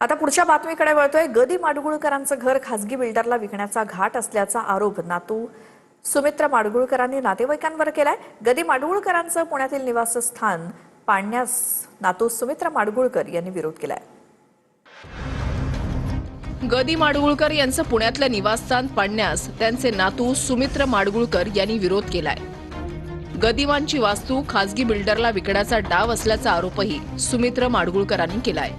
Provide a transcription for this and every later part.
आता पुढच्या बातमीकडे वळतोय. गदी माडगुळकरांचं घर खासगी बिल्डरला विकण्याचा घाट असल्याचा आरोप नातू सुमित्रा माडगुळकरांनी नातेवाईकांवर केलाय. गदी माडगुळकरांचं पुण्यातील निवासस्थान पाडण्यास नातू सुमित्रा माडगुळकर यांनी विरोध केलाय. गदी माडगुळकर यांचं पुण्यातलं निवासस्थान पाडण्यास त्यांचे नातू सुमित्रा माडगुळकर यांनी विरोध केलाय. गदिमांची वास्तू खासगी बिल्डरला विकण्याचा डाव असल्याचा आरोपही सुमित्रा माडगुळकरांनी केलाय.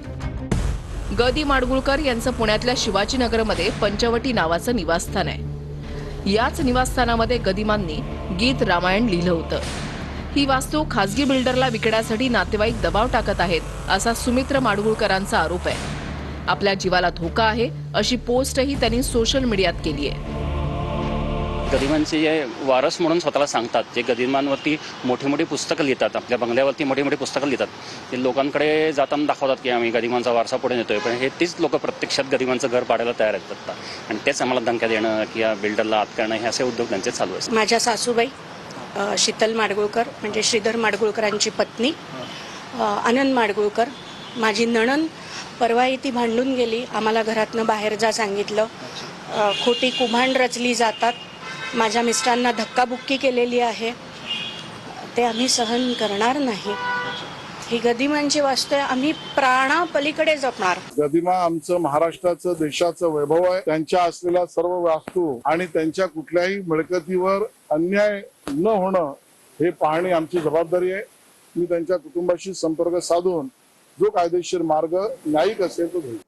गदी माडगुळकर यांचं पुण्यातल्या शिवाजीनगरमध्ये पंचवटी नावाचं निवासस्थान आहे. याच निवासस्थानामध्ये गदिमांनी गीत रामायण लिहिलं होतं. ही वास्तू खासगी बिल्डरला विकण्यासाठी नातेवाईक दबाव टाकत आहेत असा सुमित्रा माडगुळकरांचा आरोप आहे. आपल्या जीवाला धोका आहे अशी पोस्टही त्यांनी सोशल मीडियात केली आहे. गदिमांचे जे वारस म्हणून स्वतःला सांगतात, जे गदिमांवरती मोठी मोठी पुस्तकं लिहितात, आपल्या बंगल्यावरती मोठी मोठी पुस्तकं लिहितात, ते लोकांकडे जाताना दाखवतात की आम्ही गदिमांचा वारसा पुढे नेतोय. पण हे तीच लोक प्रत्यक्षात गदिमांचं घर पाडायला तयार आहेत आणि तेच आम्हाला धमक्या देणं किंवा बिल्डरला आत करणं हे असे उद्योग त्यांचे चालू असतात. माझ्या सासूबाई शीतल माडगुळकर म्हणजे श्रीधर माडगुळकरांची पत्नी, आनंद माडगुळकर माझी नणंद, परवा ती भांडून गेली. आम्हाला घरातनं बाहेर जा सांगितलं. खोटी कुभांड रचली जातात. माझ्या मिस्टरांना धक्काबुक्की केलेली आहे. ते आम्ही सहन करणार नाही. ही गदिमांची वास्तू आहे. आम्ही प्राणापलीकडे जपणार. गदिमा आमचं महाराष्ट्राचं देशाचं वैभव आहे. त्यांच्या असलेल्या सर्व वास्तू आणि त्यांच्या कुठल्याही मिळकतीवर अन्याय न होणं हे पाहणे आमची जबाबदारी आहे. मी त्यांच्या कुटुंबाशी संपर्क साधून जो कायदेशीर मार्ग न्यायिक असेल तो घेईल.